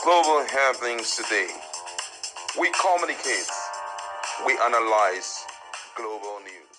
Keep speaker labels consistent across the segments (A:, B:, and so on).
A: Global happenings today. We communicate. We analyze global news.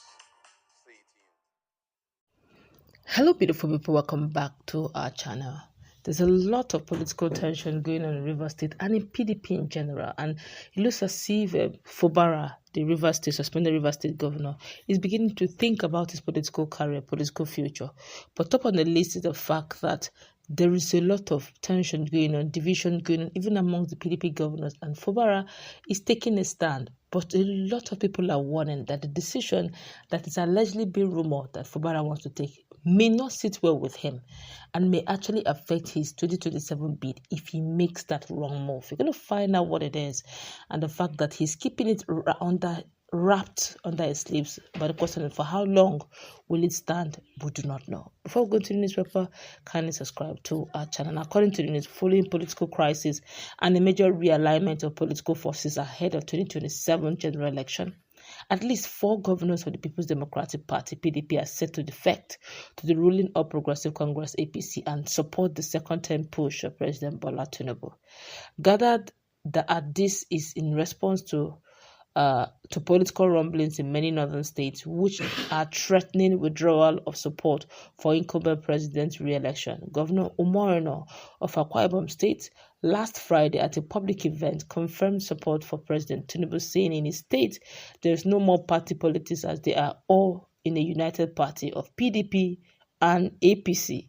A: Stay tuned.
B: Hello, beautiful people. Welcome back to our channel. There's a lot of political tension going on in Rivers State and in PDP in general. And it looks as if Fubara, the Rivers State, suspended Rivers State governor, is beginning to think about his political career, political future. But top on the list is the fact that there is a lot of tension going on, division going on, even among the PDP governors. And Fubara is taking a stand. But a lot of people are warning that the decision that is allegedly being rumored that Fubara wants to take may not sit well with him and may actually affect his 2027 bid if he makes that wrong move. We're going to find out what it is and the fact that he's keeping it wrapped under his sleeves. But the question is, for how long will it stand? We do not know. Before we go to the newspaper, kindly subscribe to our channel. According to the news, following political crisis and a major realignment of political forces ahead of 2027 general election, at least 4 governors of the People's Democratic Party, PDP, are set to defect to the ruling All Progressive Congress, APC, and support the second-term push of President Bola Tinubu. Gathered that this is in response to political rumblings in many northern states, which are threatening withdrawal of support for incumbent president's re-election. Governor Umoino of Akwa Ibom State last Friday at a public event confirmed support for President Tinubu, saying in his state there is no more party politics as they are all in a united party of PDP and APC.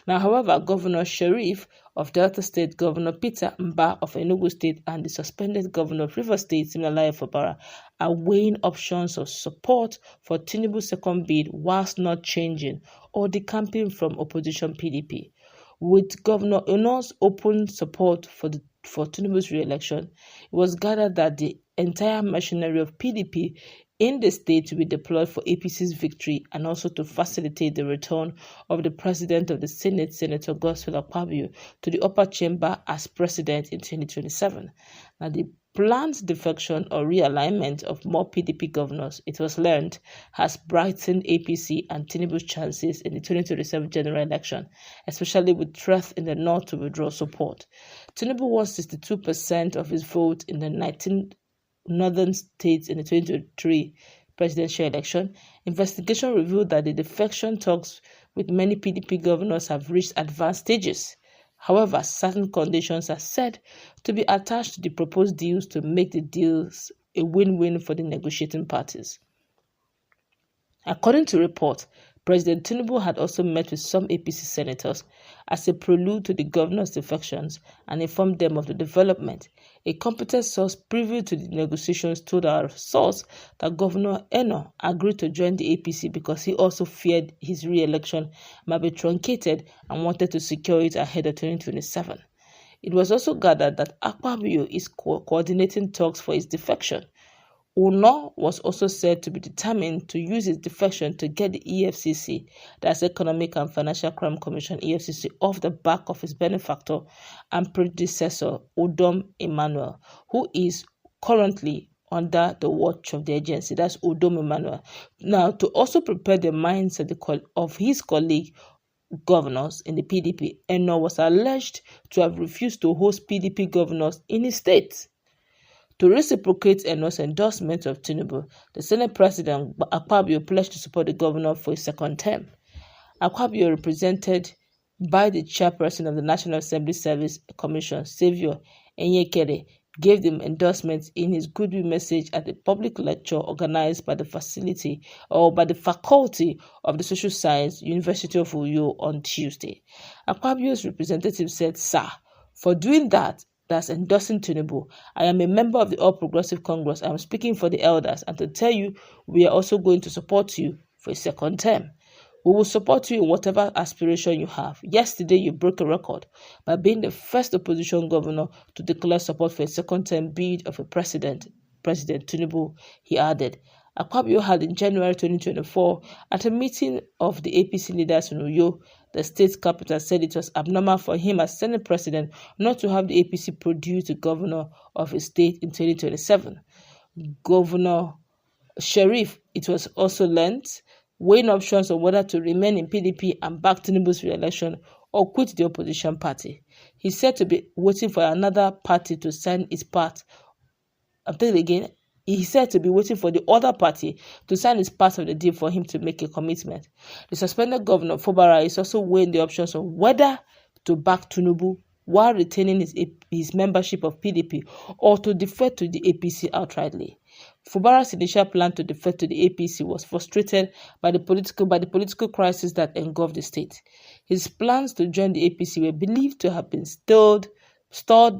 B: Now, however, Governor Sharif of Delta State, Governor Peter Mbah of Enugu State, and the suspended Governor of Rivers State, Siminalayi Fubara, are weighing options of support for Tinubu's second bid whilst not changing or decamping from opposition PDP. With Governor Uno's open support for Tinubu's re-election, it was gathered that the entire machinery of PDP in the state to be deployed for APC's victory and also to facilitate the return of the President of the Senate, Senator Godswill Akpabio, to the upper chamber as president in 2027. Now, the planned defection or realignment of more PDP governors, it was learned, has brightened APC and Tinubu's chances in the 2027 general election, especially with threats in the north to withdraw support. Tinubu won 62% of his vote in the 19 northern states in the 2023 presidential election. Investigation revealed that the defection talks with many PDP governors have reached advanced stages. However, certain conditions are said to be attached to the proposed deals to make the deals a win-win for the negotiating parties. According to reports, President Tinubu had also met with some APC senators as a prelude to the governor's defections and informed them of the development. A competent source privy to the negotiations told our source that Governor Eno agreed to join the APC because he also feared his re-election might be truncated and wanted to secure it ahead of 2027. It was also gathered that Akpabio is coordinating talks for his defection. Uno was also said to be determined to use his defection to get the EFCC, that's Economic and Financial Crime Commission, EFCC, off the back of his benefactor and predecessor, Udom Emmanuel, who is currently under the watch of the agency. That's Udom Emmanuel. Now, to also prepare the minds of his colleague governors in the PDP, Eno was alleged to have refused to host PDP governors in his state. To reciprocate Eno's endorsement of Tinubu, the Senate President Akpabio pledged to support the governor for his second term. Akpabio, represented by the chairperson of the National Assembly Service Commission, Saviour Enyekere, gave them endorsements in his goodwill message at a public lecture organized by the Faculty of the Social Science, University of Uyo, on Tuesday. Akpabio's representative said, "Sir, for doing that, that's endorsing Tinubu. I am a member of the All Progressive Congress. I am speaking for the elders and to tell you we are also going to support you for a second term. We will support you in whatever aspiration you have. Yesterday you broke a record by being the first opposition governor to declare support for a second term bid of a President Tinubu," he added. Akpabio had in January 2024, at a meeting of the APC leaders in Uyo, the state capital, said it was abnormal for him as Senate President not to have the APC produce the governor of his state in 2027. Governor Sharif, it was also learnt, weighing options on whether to remain in PDP and back Tinubu's re-election or quit the opposition party. He's said to be waiting for another party to sign its part. I'm telling you again, he's said to be waiting for the other party to sign its part of the deal for him to make a commitment. The suspended governor, Fubara, is also weighing the options of whether to back Tinubu while retaining his membership of PDP or to defer to the APC outrightly. Fubara's initial plan to defer to the APC was frustrated by the political crisis that engulfed the state. His plans to join the APC were believed to have been stalled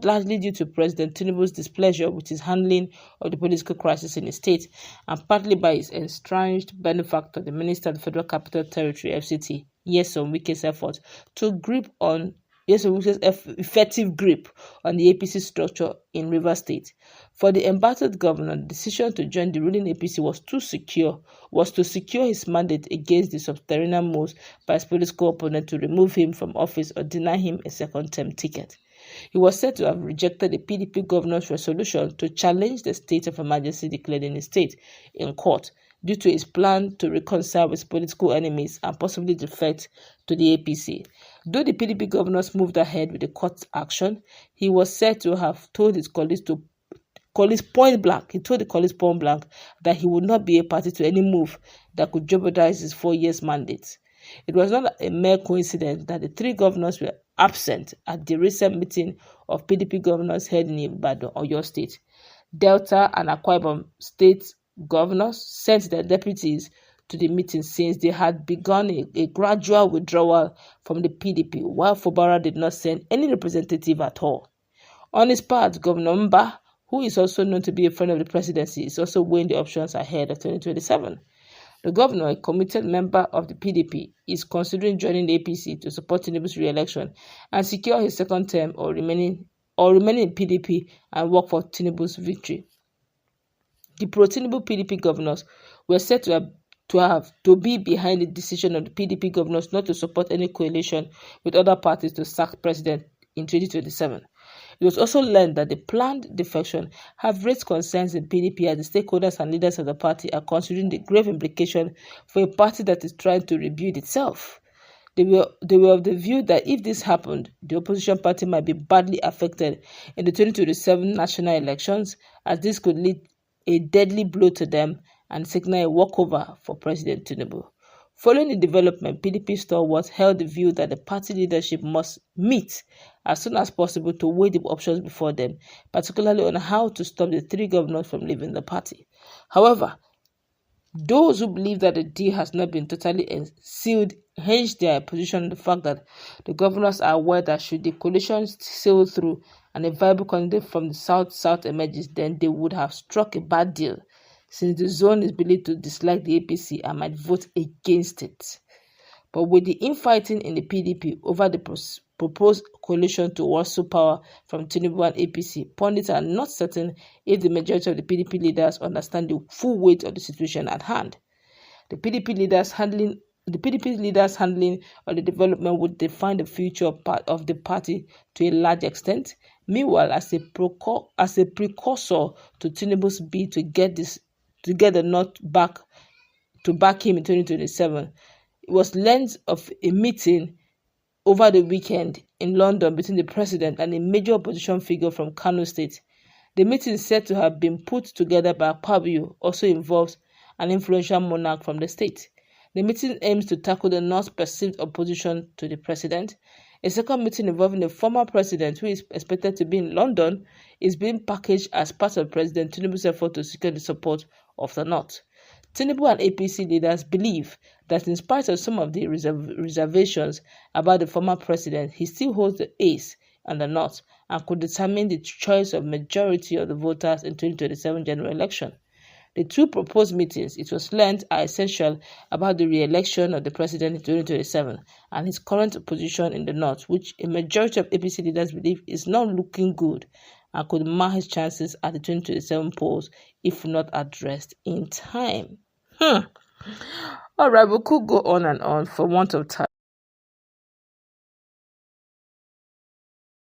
B: largely due to President Tinubu's displeasure with his handling of the political crisis in the state, and partly by his estranged benefactor, the Minister of the Federal Capital Territory (FCT), Nyesom Wike's effort to effective grip on the APC structure in Rivers State. For the embattled governor, the decision to join the ruling APC was to secure his mandate against the subterranean moves by his political opponent to remove him from office or deny him a second-term ticket. He was said to have rejected the PDP governor's resolution to challenge the state of emergency declared in the state in court due to his plan to reconcile with political enemies and possibly defect to the APC. Though the PDP governors moved ahead with the court action, he was said to have told his colleagues point blank that he would not be a party to any move that could jeopardize his 4 years mandate. It was not a mere coincidence that the three governors were absent at the recent meeting of PDP governors held in Ibadan, Oyo State. Delta and Akwa Ibom state governors sent their deputies to the meeting since they had begun a gradual withdrawal from the PDP, while Fubara did not send any representative at all. On his part, Governor Mbah, who is also known to be a friend of the presidency, is also weighing the options ahead of 2027. The governor, a committed member of the PDP, is considering joining the APC to support Tinubu's re-election and secure his second term or remaining in PDP and work for Tinubu's victory. The pro-Tinubu PDP governors were said to be behind the decision of the PDP governors not to support any coalition with other parties to sack president in 2027. It was also learned that the planned defection have raised concerns in PDP as the stakeholders and leaders of the party are considering the grave implication for a party that is trying to rebuild itself. They were of the view that if this happened, the opposition party might be badly affected in the 2027 national elections, as this could lead a deadly blow to them and signal a walkover for President Tinubu. Following the development, PDP stalwarts held the view that the party leadership must meet as soon as possible to weigh the options before them, particularly on how to stop the three governors from leaving the party. However, those who believe that the deal has not been totally sealed hinged their position on the fact that the governors are aware that should the coalition sail through and a viable candidate from the south emerges, then they would have struck a bad deal, since the zone is believed to dislike the APC and might vote against it. But with the infighting in the PDP over the proposed coalition to wrestle power from Tinubu and APC, pundits are not certain if the majority of the PDP leaders understand the full weight of the situation at hand. The PDP leaders handling of the development would define the future of the party to a large extent. Meanwhile, as a precursor to Tinubu's bid to get the North back him in 2027, it was learned of a meeting over the weekend in London between the president and a major opposition figure from Kano State. The meeting is said to have been put together by Akpabio, also involves an influential monarch from the state. The meeting aims to tackle the North's perceived opposition to the president. A second meeting involving the former president, who is expected to be in London, is being packaged as part of President Tinubu's effort to secure the support of the North. Tinubu and APC leaders believe that in spite of some of the reservations about the former president, he still holds the ace on the North and could determine the choice of majority of the voters in 2027 general election. The two proposed meetings, it was learned, are essential about the re-election of the president in 2027 and his current position in the North, which a majority of APC leaders believe is not looking good and could mar his chances at the 2027 polls if not addressed in time. All right, we could go on and on for want of time.